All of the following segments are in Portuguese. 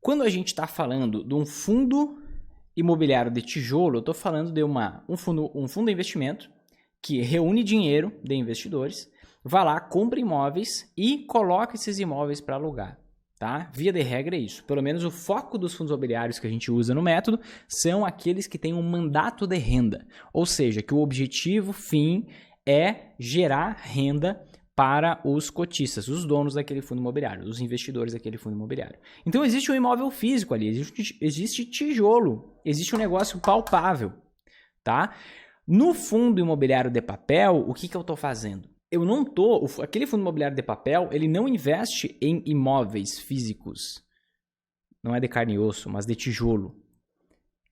Quando a gente está falando de um fundo imobiliário de tijolo, eu estou falando de um fundo de investimento que reúne dinheiro de investidores, vai lá, compra imóveis e coloca esses imóveis para alugar. Tá? Via de regra é isso. Pelo menos o foco dos fundos imobiliários que a gente usa no método são aqueles que têm um mandato de renda. Ou seja, que o objetivo fim é gerar renda para os cotistas, os donos daquele fundo imobiliário, os investidores daquele fundo imobiliário. Então existe um imóvel físico ali, existe tijolo, existe um negócio palpável. Tá? No fundo imobiliário de papel, o que eu estou fazendo? Aquele fundo imobiliário de papel, ele não investe em imóveis físicos. Não é de carne e osso, mas de tijolo.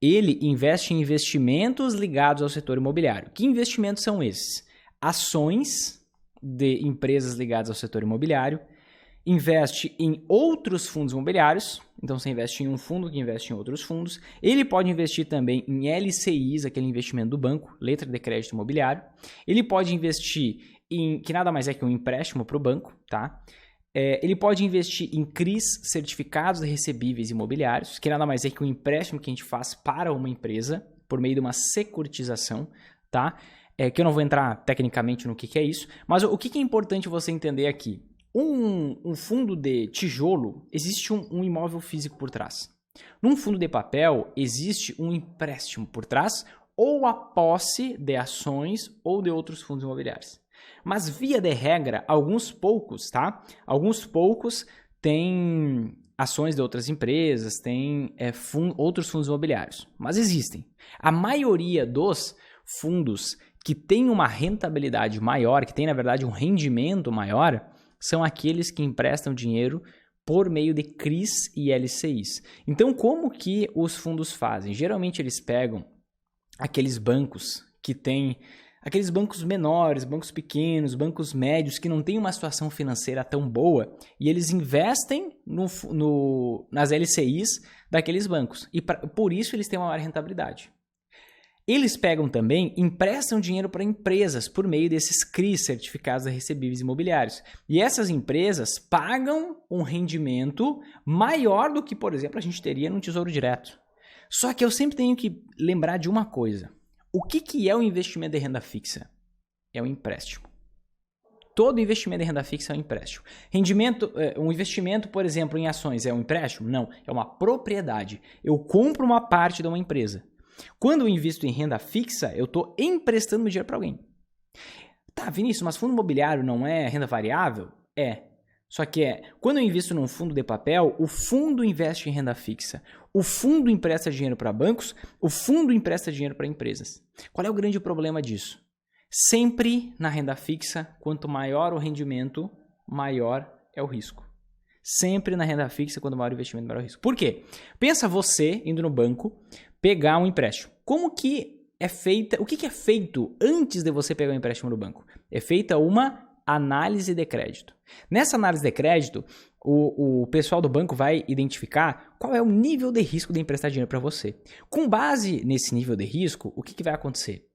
Ele investe em investimentos ligados ao setor imobiliário. Que investimentos são esses? Ações de empresas ligadas ao setor imobiliário. Investe em outros fundos imobiliários. Então, você investe em um fundo que investe em outros fundos. Ele pode investir também em LCIs, aquele investimento do banco, letra de crédito imobiliário. Ele pode investir que nada mais é que um empréstimo para o banco, tá? Ele pode investir em CRIs, certificados de recebíveis imobiliários, que nada mais é que um empréstimo que a gente faz para uma empresa por meio de uma securitização, tá? Que eu não vou entrar tecnicamente no que é isso, mas o que é importante você entender aqui? Um fundo de tijolo, existe um imóvel físico por trás. Num fundo de papel, existe um empréstimo por trás ou a posse de ações ou de outros fundos imobiliários. Mas, via de regra, alguns poucos, tá? Alguns poucos têm ações de outras empresas, têm outros fundos imobiliários. Mas existem. A maioria dos fundos que tem uma rentabilidade maior, que tem, na verdade, um rendimento maior, são aqueles que emprestam dinheiro por meio de CRIs e LCIs. Então, como que os fundos fazem? Geralmente, eles pegam aqueles bancos que têm... Aqueles bancos menores, bancos pequenos, bancos médios que não têm uma situação financeira tão boa e eles investem nas LCIs daqueles bancos. E por isso eles têm uma maior rentabilidade. Eles pegam também, emprestam dinheiro para empresas por meio desses CRIs, certificados de recebíveis imobiliários. E essas empresas pagam um rendimento maior do que, por exemplo, a gente teria no Tesouro Direto. Só que eu sempre tenho que lembrar de uma coisa. O que é o investimento de renda fixa? É um empréstimo. Todo investimento de renda fixa é um empréstimo. Um investimento, por exemplo, em ações é um empréstimo? Não, é uma propriedade. Eu compro uma parte de uma empresa. Quando eu invisto em renda fixa, eu estou emprestando meu dinheiro para alguém. Tá, Vinícius, mas fundo imobiliário não é renda variável? É. Só que quando eu invisto num fundo de papel, o fundo investe em renda fixa. O fundo empresta dinheiro para bancos, o fundo empresta dinheiro para empresas. Qual é o grande problema disso? Sempre na renda fixa, quanto maior o rendimento, maior é o risco. Sempre na renda fixa, quanto maior o investimento, maior o risco. Por quê? Pensa você indo no banco, pegar um empréstimo. Como que é feita? O que é feito antes de você pegar um empréstimo no banco? É feita uma análise de crédito. Nessa análise de crédito, o pessoal do banco vai identificar qual é o nível de risco de emprestar dinheiro para você. Com base nesse nível de risco, o que vai acontecer?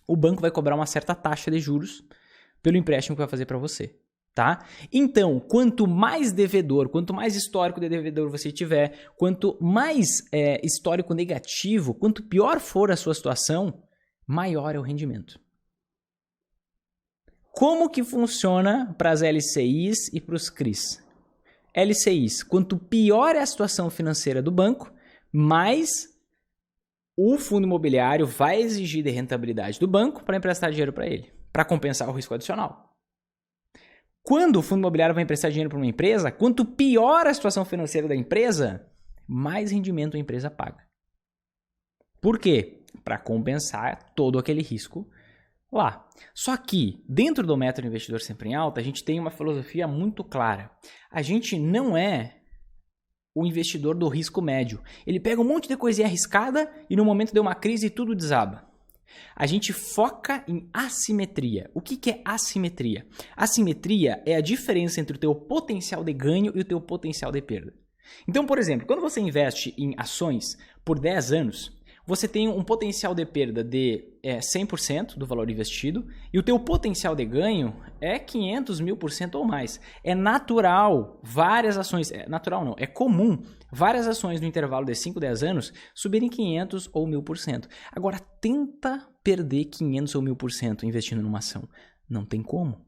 O banco vai cobrar uma certa taxa de juros pelo empréstimo que vai fazer para você. Tá? Então, quanto mais devedor, quanto mais histórico de devedor você tiver, quanto mais histórico negativo, quanto pior for a sua situação, maior é o rendimento. Como que funciona para as LCIs e para os CRIs? LCIs, quanto pior é a situação financeira do banco, mais o fundo imobiliário vai exigir de rentabilidade do banco para emprestar dinheiro para ele, para compensar o risco adicional. Quando o fundo imobiliário vai emprestar dinheiro para uma empresa, quanto pior a situação financeira da empresa, mais rendimento a empresa paga. Por quê? Para compensar todo aquele risco lá. Só que, dentro do método Investidor Sempre em Alta, a gente tem uma filosofia muito clara. A gente não é o investidor do risco médio. Ele pega um monte de coisinha arriscada e no momento de uma crise tudo desaba. A gente foca em assimetria. O que é assimetria? Assimetria é a diferença entre o teu potencial de ganho e o teu potencial de perda. Então, por exemplo, quando você investe em ações por 10 anos, você tem um potencial de perda de 100% do valor investido e o teu potencial de ganho é 500, 1000% ou mais. É natural várias ações, natural não, é comum várias ações no intervalo de 5, 10 anos subirem 500 ou 1000%. Agora, tenta perder 500 ou 1000% investindo numa ação. Não tem como.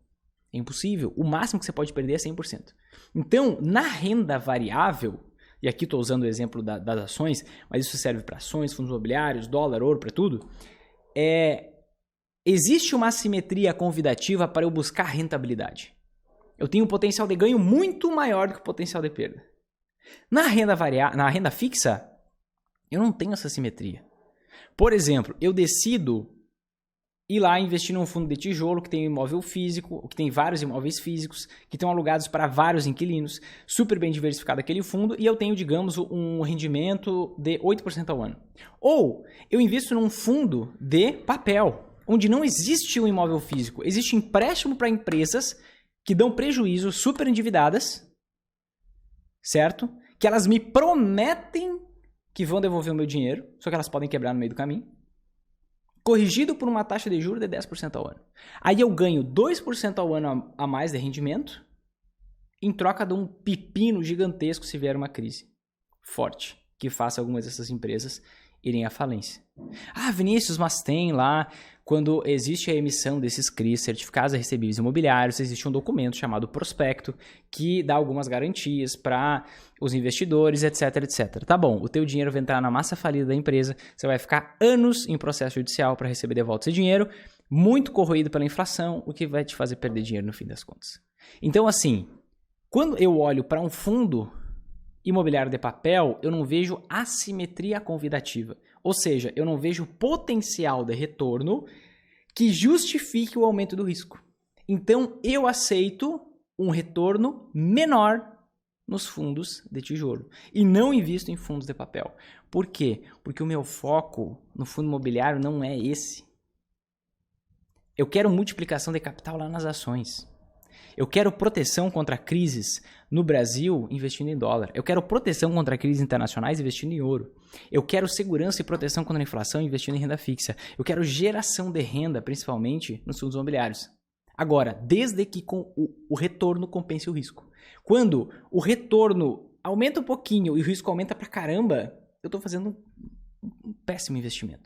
É impossível. O máximo que você pode perder é 100%. Então, na renda variável, e aqui estou usando o exemplo das ações, mas isso serve para ações, fundos imobiliários, dólar, ouro, para tudo, existe uma assimetria convidativa para eu buscar rentabilidade. Eu tenho um potencial de ganho muito maior do que o potencial de perda. Na renda fixa, eu não tenho essa simetria. Por exemplo, eu decido ir lá investir num fundo de tijolo que tem um imóvel físico, que tem vários imóveis físicos, que estão alugados para vários inquilinos, super bem diversificado aquele fundo, e eu tenho, digamos, um rendimento de 8% ao ano. Ou eu invisto num fundo de papel, onde não existe um imóvel físico, existe empréstimo para empresas que dão prejuízo, super endividadas, certo? Que elas me prometem que vão devolver o meu dinheiro, só que elas podem quebrar no meio do caminho. Corrigido por uma taxa de juros de 10% ao ano. Aí eu ganho 2% ao ano a mais de rendimento em troca de um pepino gigantesco se vier uma crise forte que faça algumas dessas empresas irem à falência. Ah, Vinícius, mas tem lá, quando existe a emissão desses CRIs, certificados de recebíveis imobiliários, existe um documento chamado prospecto que dá algumas garantias para os investidores, etc, etc. Tá bom, o teu dinheiro vai entrar na massa falida da empresa, você vai ficar anos em processo judicial para receber de volta esse dinheiro, muito corroído pela inflação, o que vai te fazer perder dinheiro no fim das contas. Então, assim, quando eu olho para um fundo imobiliário de papel, eu não vejo assimetria convidativa. Ou seja, eu não vejo potencial de retorno que justifique o aumento do risco. Então, eu aceito um retorno menor nos fundos de tijolo e não invisto em fundos de papel. Por quê? Porque o meu foco no fundo imobiliário não é esse. Eu quero multiplicação de capital lá nas ações. Eu quero proteção contra crises no Brasil investindo em dólar. Eu quero proteção contra crises internacionais investindo em ouro. Eu quero segurança e proteção contra a inflação investindo em renda fixa. Eu quero geração de renda, principalmente nos fundos imobiliários. Agora, desde que o retorno compense o risco. Quando o retorno aumenta um pouquinho e o risco aumenta pra caramba, eu estou fazendo um péssimo investimento.